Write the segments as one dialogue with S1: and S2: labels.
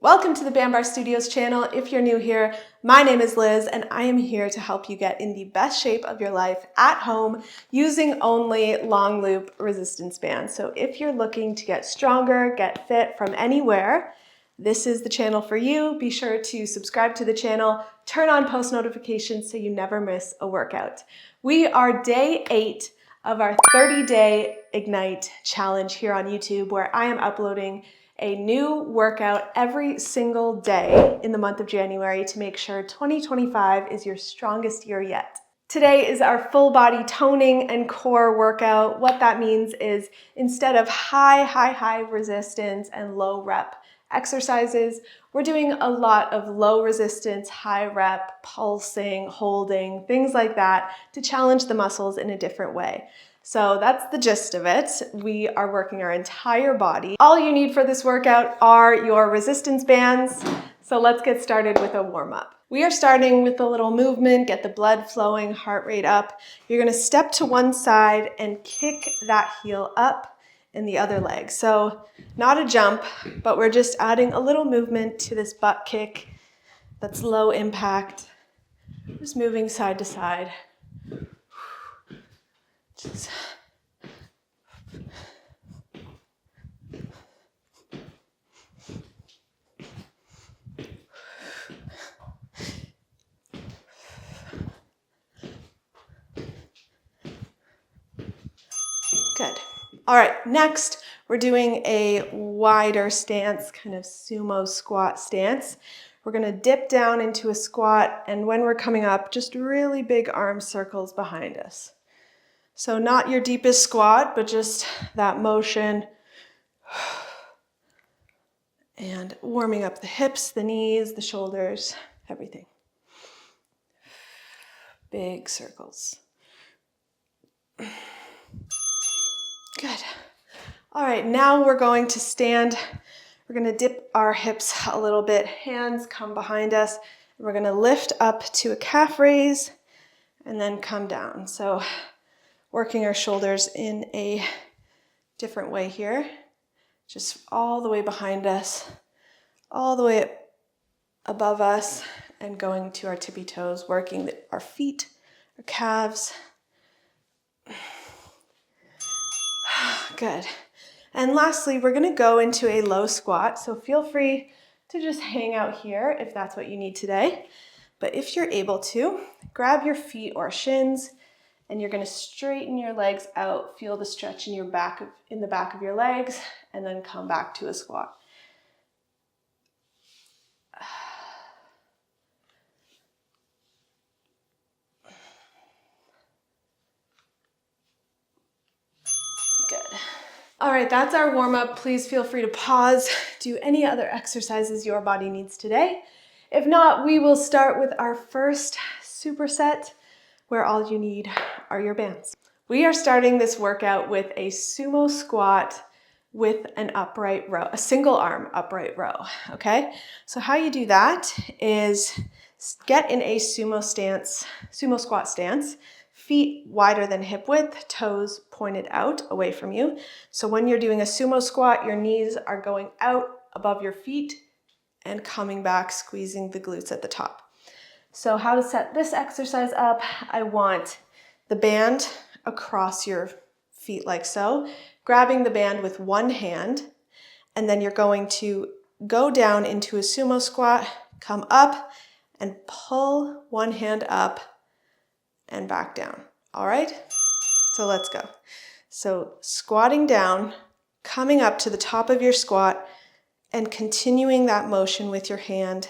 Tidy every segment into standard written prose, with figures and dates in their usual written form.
S1: Welcome to the Bambar Studios channel. If you're new here, my name is Liz and I am here to help you get in the best shape of your life at home using only long loop resistance bands. So if you're looking to get stronger, get fit from anywhere, this is the channel for you. Be sure to subscribe to the channel, turn on post notifications so you never miss a workout. We are day 8 of our 30-day Ignite challenge here on YouTube, where I am uploading a new workout every single day in the month of January to make sure 2025 is your strongest year yet. Today is our full body toning and core workout. What that means is instead of high resistance and low rep exercises, we're doing a lot of low resistance, high rep, pulsing, holding, things like that to challenge the muscles in a different way. So that's the gist of it. We are working our entire body. All you need for this workout are your resistance bands. So let's get started with a warm up. We are starting with a little movement, get the blood flowing, heart rate up. You're gonna step to one side and kick that heel up in the other leg. So not a jump, but we're just adding a little movement to this butt kick that's low impact. Just moving side to side. Good. All right, next we're doing a wider stance, kind of sumo squat stance. We're gonna dip down into a squat, and when we're coming up, just really big arm circles behind us. So not your deepest squat, but just that motion. And warming up the hips, the knees, the shoulders, everything. Big circles. Good. All right, now we're going to stand. We're going to dip our hips a little bit. Hands come behind us. We're going to lift up to a calf raise and then come down. So working our shoulders in a different way here. Just all the way behind us, all the way above us, and going to our tippy toes, working our feet, our calves. Good. And lastly, we're going to go into a low squat. So feel free to just hang out here if that's what you need today. But if you're able to, grab your feet or shins, and you're going to straighten your legs out. Feel the stretch in the back of your legs, and then come back to a squat. Good. All right, that's our warm up. Please feel free to pause, do any other exercises your body needs today. If not, we will start with our first superset, where all you need are your bands. We are starting this workout with a sumo squat with an upright row, a single arm upright row, okay? So how you do that is get in a sumo squat stance, feet wider than hip width, toes pointed out away from you. So when you're doing a sumo squat, your knees are going out above your feet and coming back, squeezing the glutes at the top. So how to set this exercise up, I want the band across your feet like so, grabbing the band with one hand, and then you're going to go down into a sumo squat, come up, and pull one hand up and back down. All right? So let's go. So squatting down, coming up to the top of your squat, and continuing that motion with your hand,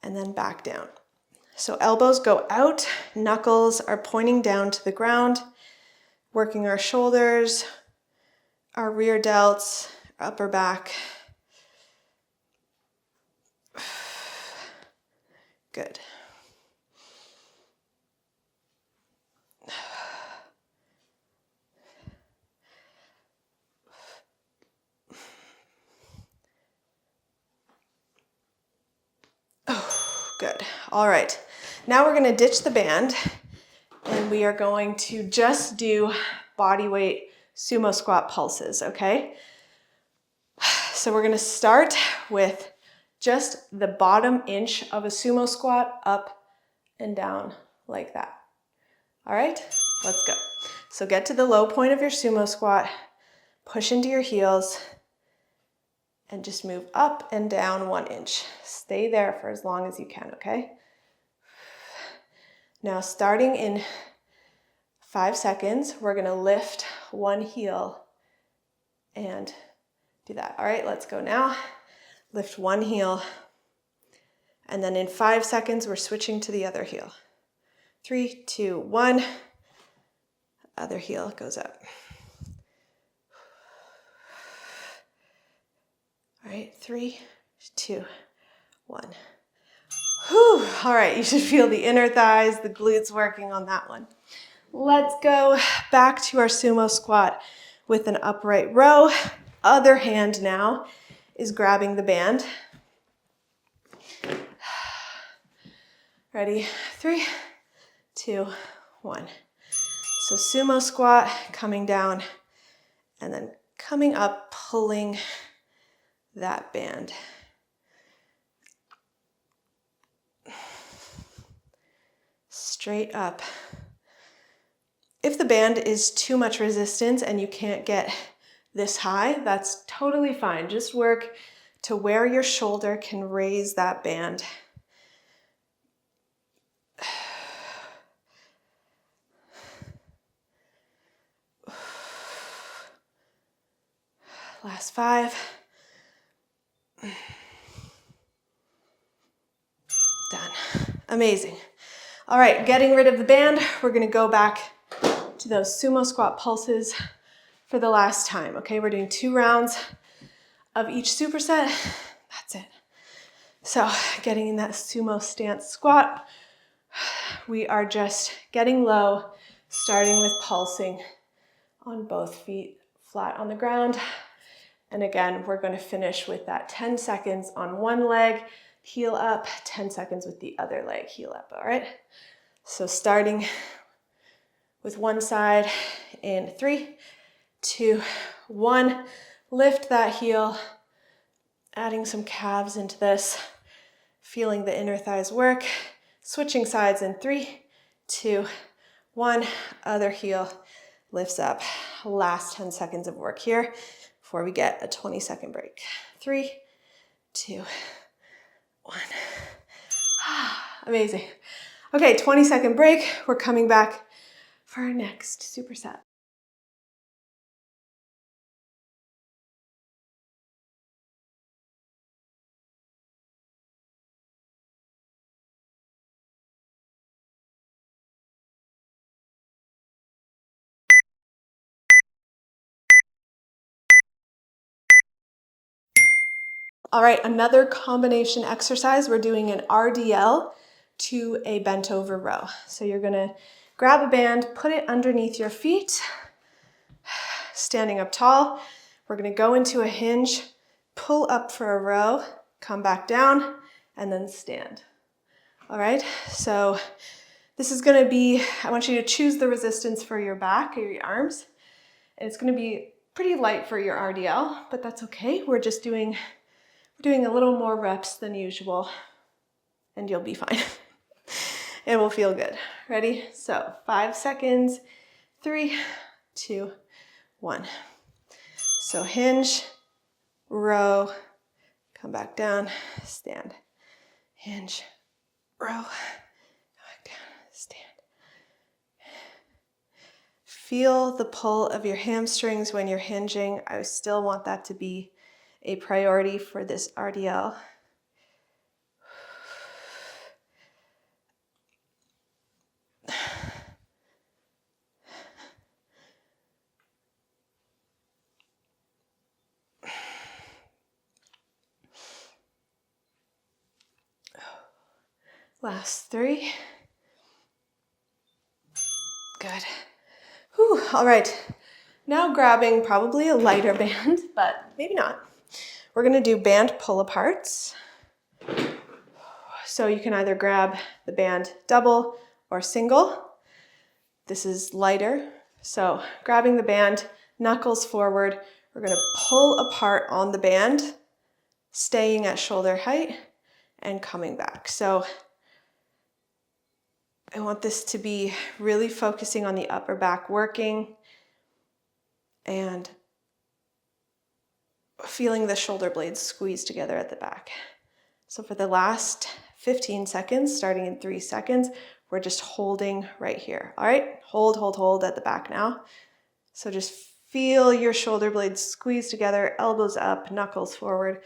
S1: and then back down. So elbows go out, knuckles are pointing down to the ground, working our shoulders, our rear delts, upper back. Good. Good. All right. Now we're going to ditch the band and we are going to just do body weight sumo squat pulses, okay? So we're gonna start with just the bottom inch of a sumo squat, up and down like that. All right, let's go. So get to the low point of your sumo squat, push into your heels, and just move up and down 1 inch. Stay there for as long as you can, okay? Now starting in 5 seconds, we're gonna lift one heel and do that. All right, let's go now. Lift one heel, and then in 5 seconds, we're switching to the other heel. 3, 2, 1. Other heel goes up. All right, 3, 2, 1. Whew. All right, you should feel the inner thighs, the glutes working on that one. Let's go back to our sumo squat with an upright row. Other hand now is grabbing the band. Ready? 3, 2, 1. So sumo squat, coming down, and then coming up, pulling that band. Straight up. If the band is too much resistance and you can't get this high, that's totally fine. Just work to where your shoulder can raise that band. Last 5. Done. Amazing. All right, getting rid of the band, we're gonna go back to those sumo squat pulses for the last time, okay? We're doing 2 rounds of each superset. That's it. So getting in that sumo stance squat, we are just getting low, starting with pulsing on both feet, flat on the ground. And again, we're going to finish with that 10 seconds on one leg, heel up, 10 seconds with the other leg, heel up, all right? So starting with one side in 3, 2, 1, lift that heel, adding some calves into this, feeling the inner thighs work, switching sides in 3, 2, 1, other heel lifts up. Last 10 seconds of work here before we get a 20-second break. 3, 2, 1. Amazing. Okay, 20-second break. We're coming back for our next superset. All right, another combination exercise. We're doing an RDL to a bent over row. So you're gonna grab a band, put it underneath your feet, standing up tall. We're gonna go into a hinge, pull up for a row, come back down, and then stand. All right, so this is gonna be, I want you to choose the resistance for your back or your arms. And it's gonna be pretty light for your RDL, but that's okay. We're doing a little more reps than usual, and you'll be fine. It will feel good. Ready? So 5 seconds, 3, 2, 1. So hinge, row, come back down, stand. Hinge, row, come back down, stand. Feel the pull of your hamstrings when you're hinging. I still want that to be a priority for this RDL. Last 3. Good. Whew. All right. Now grabbing probably a lighter band, but maybe not. We're going to do band pull-aparts. So you can either grab the band double or single. This is lighter. So grabbing the band, knuckles forward, We're going to pull apart on the band, staying at shoulder height and coming back. So I want this to be really focusing on the upper back working and feeling the shoulder blades squeeze together at the back. So for the last 15 seconds, starting in 3 seconds, we're just holding right here. All right, hold, hold, hold at the back now. So just feel your shoulder blades squeeze together, elbows up, knuckles forward,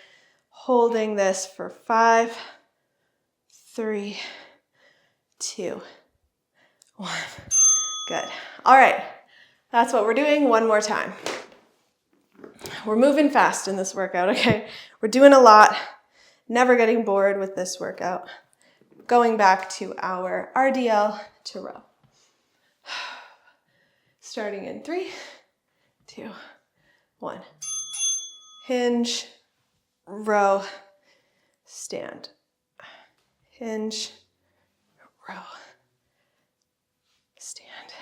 S1: holding this for 5, 3, 2, 1. Good. All right, that's what we're doing. One more time. We're moving fast in this workout, okay? We're doing a lot, never getting bored with this workout. Going back to our RDL to row. Starting in 3, 2, 1. Hinge, row, stand. Hinge, row, stand.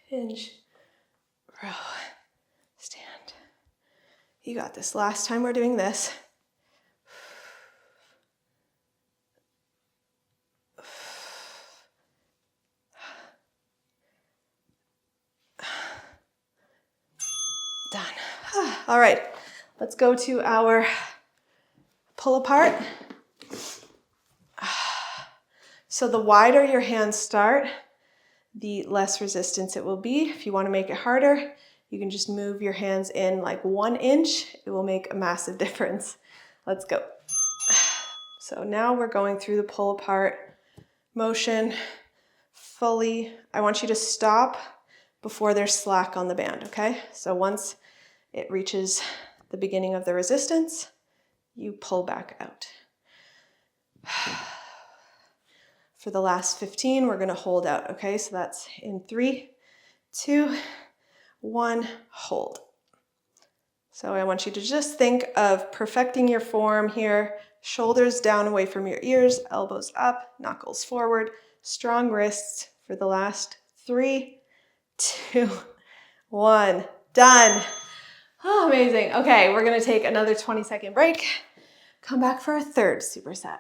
S1: Hinge, row, stand. You got this. Last time we're doing this. Done. All right, let's go to our pull apart. So the wider your hands start, the less resistance it will be. If you want to make it harder, you can just move your hands in like 1 inch. It will make a massive difference. Let's go. So now we're going through the pull apart motion fully. I want you to stop before there's slack on the band, okay? So once it reaches the beginning of the resistance, you pull back out. For the last 15, we're gonna hold out, okay? So that's in 3, 2, 1, hold. So I want you to just think of perfecting your form here, shoulders down away from your ears, elbows up, knuckles forward, strong wrists for the last 3, 2, 1, done. Oh, amazing. Okay, we're gonna take another 20-second break, come back for our third superset.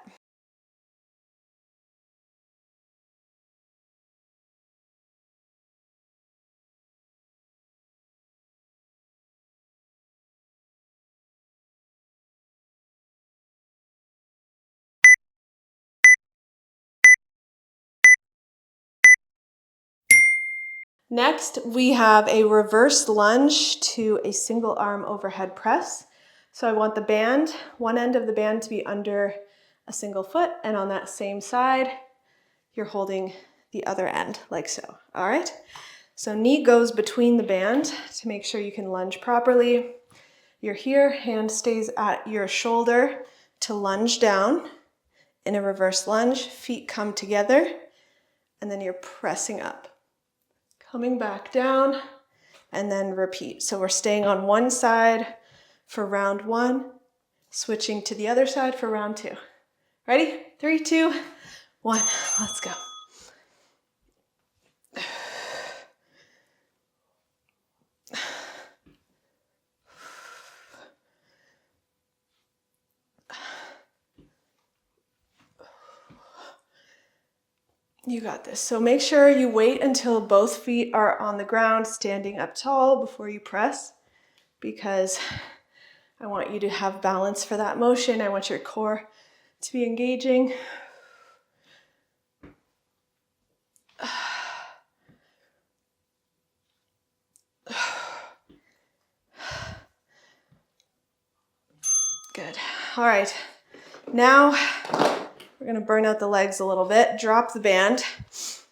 S1: Next, we have a reverse lunge to a single arm overhead press. So I want the band, one end of the band to be under a single foot, and on that same side, you're holding the other end like so, all right? So knee goes between the band to make sure you can lunge properly. You're here, hand stays at your shoulder to lunge down. In a reverse lunge, feet come together, and then you're pressing up. Coming back down, and then repeat. So we're staying on one side for round 1, switching to the other side for round 2. Ready? 3, 2, 1, let's go. You got this. So make sure you wait until both feet are on the ground, standing up tall before you press, because I want you to have balance for that motion. I want your core to be engaging. Good. All right. Now we're going to burn out the legs a little bit. Drop the band.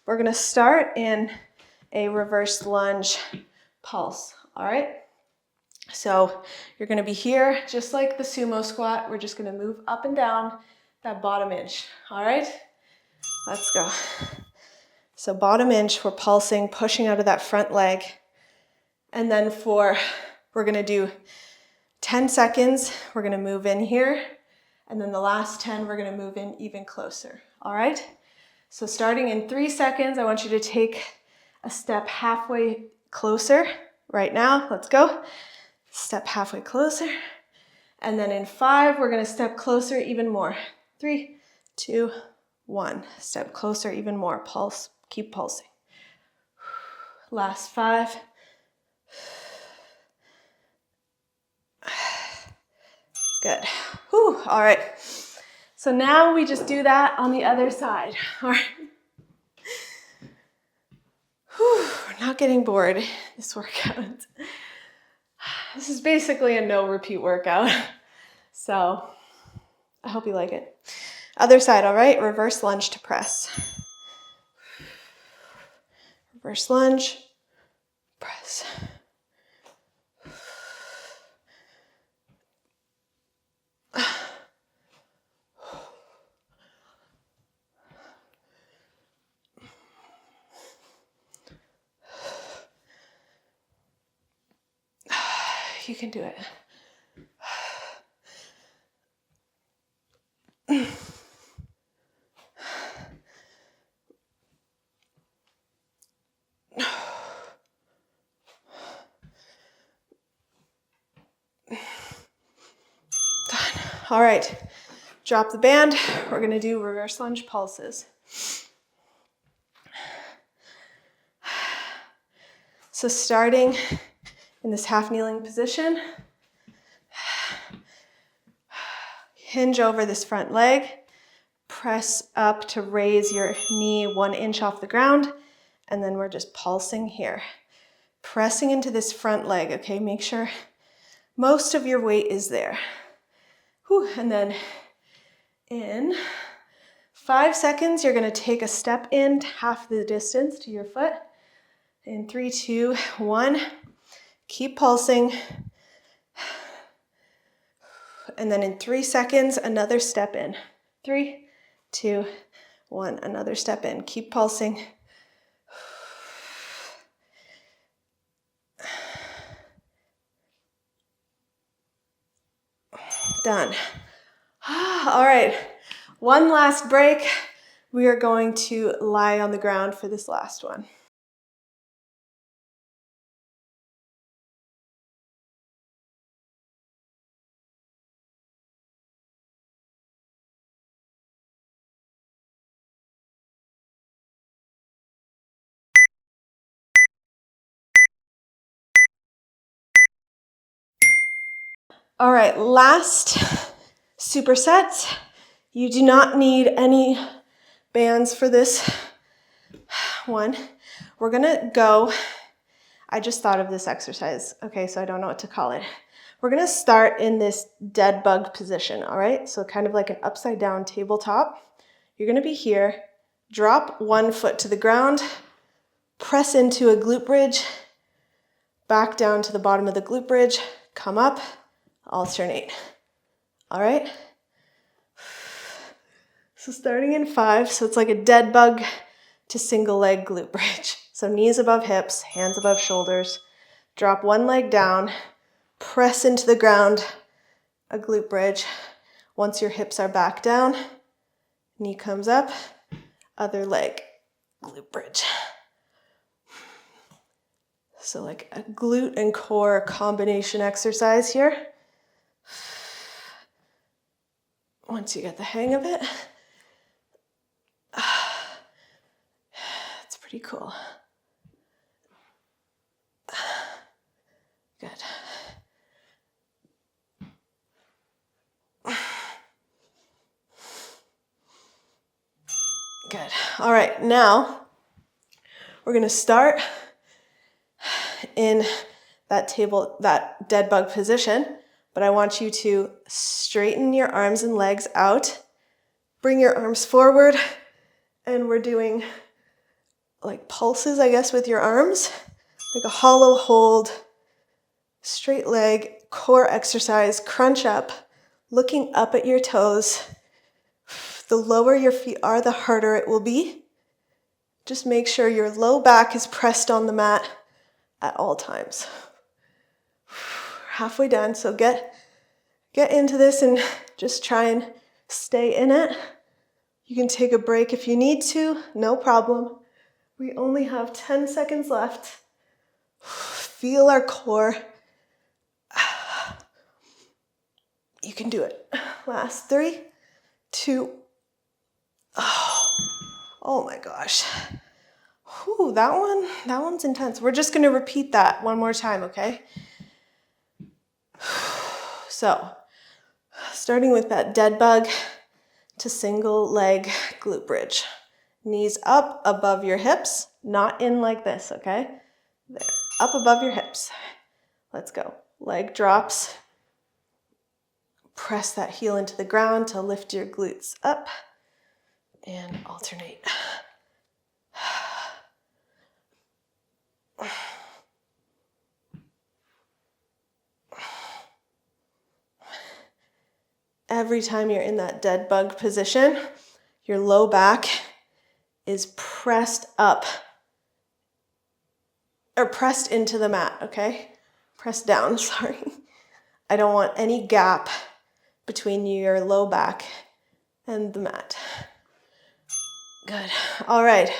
S1: We're going to start in a reverse lunge pulse. All right. So you're going to be here just like the sumo squat. We're just going to move up and down that bottom inch. All right. Let's go. So bottom inch, we're pulsing, pushing out of that front leg. And then we're going to do 10 seconds. We're going to move in here And then the last 10, we're gonna move in even closer, all right? So starting in 3 seconds, I want you to take a step halfway closer right now. Let's go. Step halfway closer. And then in 5, we're gonna step closer even more. 3, 2, 1. Step closer even more. Pulse, keep pulsing. Last 5. Good. Whew. All right. So now we just do that on the other side. All right. Whew. We're not getting bored this workout. This is basically a no repeat workout. So I hope you like it. Other side, all right? Reverse lunge to press. Reverse lunge, press. You can do it. Done. All right, drop the band. We're gonna do reverse lunge pulses. So starting in this half kneeling position, hinge over this front leg, press up to raise your knee 1 inch off the ground, and then we're just pulsing here. Pressing into this front leg, okay? Make sure most of your weight is there. Whew. And then in 5 seconds, you're gonna take a step in half the distance to your foot. In 3, 2, 1, keep pulsing. And then in 3 seconds, another step in. 3, 2, 1, another step in. Keep pulsing. Done. All right, one last break. We are going to lie on the ground for this last one. All right, last supersets. You do not need any bands for this one. We're gonna go, I just thought of this exercise, okay, so I don't know what to call it. We're gonna start in this dead bug position, all right? So kind of like an upside down tabletop. You're gonna be here, drop one foot to the ground, press into a glute bridge, back down to the bottom of the glute bridge, come up, alternate. All right? So starting in 5, so it's like a dead bug to single leg glute bridge. So knees above hips, hands above shoulders. Drop one leg down, press into the ground, a glute bridge. Once your hips are back down, knee comes up, other leg, glute bridge. So like a glute and core combination exercise here. Once you get the hang of it, it's pretty cool. Good. Good. All right, now we're gonna start in that dead bug position, but I want you to straighten your arms and legs out, bring your arms forward, and we're doing like pulses, I guess, with your arms, like a hollow hold, straight leg, core exercise, crunch up, looking up at your toes. The lower your feet are, the harder it will be. Just make sure your low back is pressed on the mat at all times. Halfway done, so get into this and just try and Stay in it. You can take a break if you need to, no problem. We only have 10 seconds left. Feel our core. You can do it. Last 3, 2. Oh my gosh. Whew, that one's intense. We're just gonna repeat that one more time, okay? So, starting with that dead bug to single leg glute bridge. Knees up above your hips, not in like this, okay? There, up above your hips. Let's go. Leg drops. Press that heel into the ground to lift your glutes up and alternate. Every time you're in that dead bug position, your low back is pressed up or pressed into the mat, okay? Pressed down, sorry. I don't want any gap between your low back and the mat. Good. All right.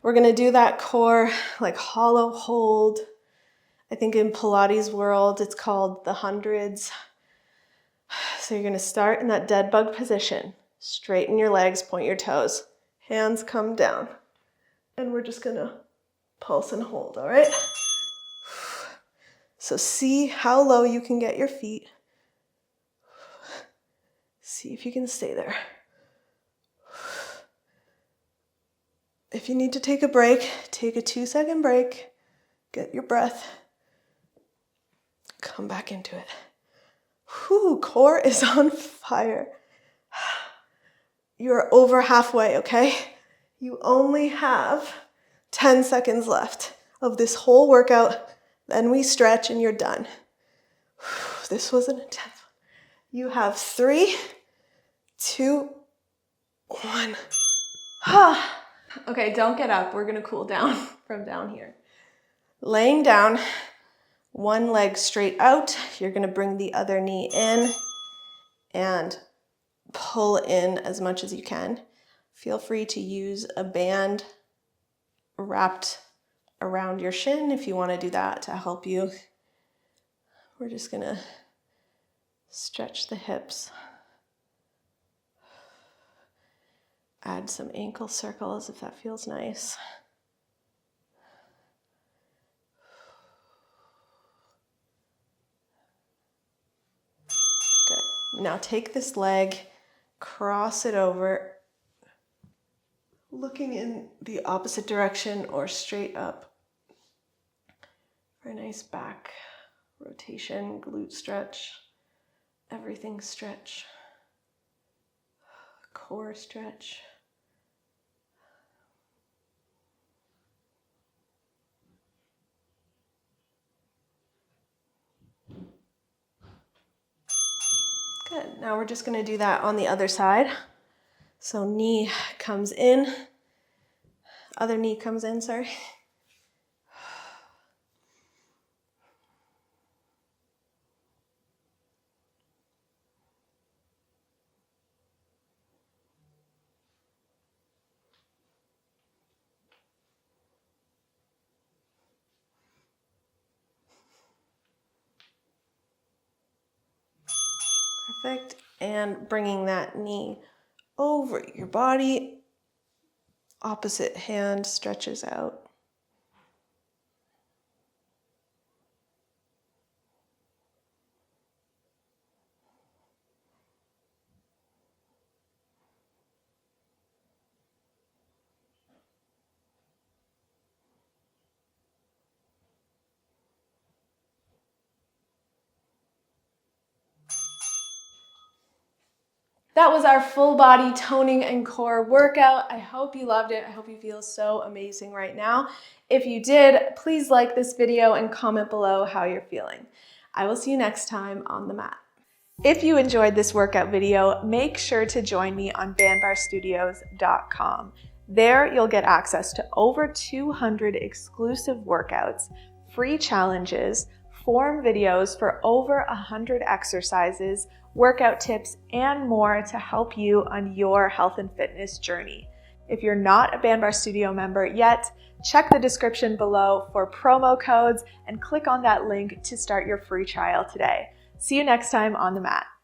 S1: We're going to do that core like hollow hold. I think in Pilates world, it's called the hundreds. So you're going to start in that dead bug position. Straighten your legs, point your toes. Hands come down. And we're just going to pulse and hold, all right? So see how low you can get your feet. See if you can stay there. If you need to take a break, take a 2-second break. Get your breath. Come back into it. Whew, core is on fire. You're over halfway, okay? You only have 10 seconds left of this whole workout. Then we stretch and you're done. This was an intense one. You have 3, 2, 1. Okay, don't get up. We're gonna cool down from down here. Laying down, one leg straight out. You're gonna bring the other knee in and pull in as much as you can. Feel free to use a band wrapped around your shin if you want to do that to help you. We're just gonna stretch the hips. Add some ankle circles if that feels nice. Good. Now take this leg, cross it over, looking in the opposite direction or straight up for a nice back rotation, glute stretch, everything stretch, core stretch. Good. Now we're just going to do that on the other side. So knee comes in, other knee comes in, sorry. Perfect. And bringing that knee over your body, opposite hand stretches out. That was our full body toning and core workout. I hope you loved it. I hope you feel so amazing right now. If you did, please like this video and comment below how you're feeling. I will see you next time on the mat. If you enjoyed this workout video, make sure to join me on bandbarstudios.com. There you'll get access to over 200 exclusive workouts, free challenges, form videos for over 100 exercises, workout tips, and more to help you on your health and fitness journey. If you're not a Bandbar Studio member yet, check the description below for promo codes and click on that link to start your free trial today. See you next time on the mat.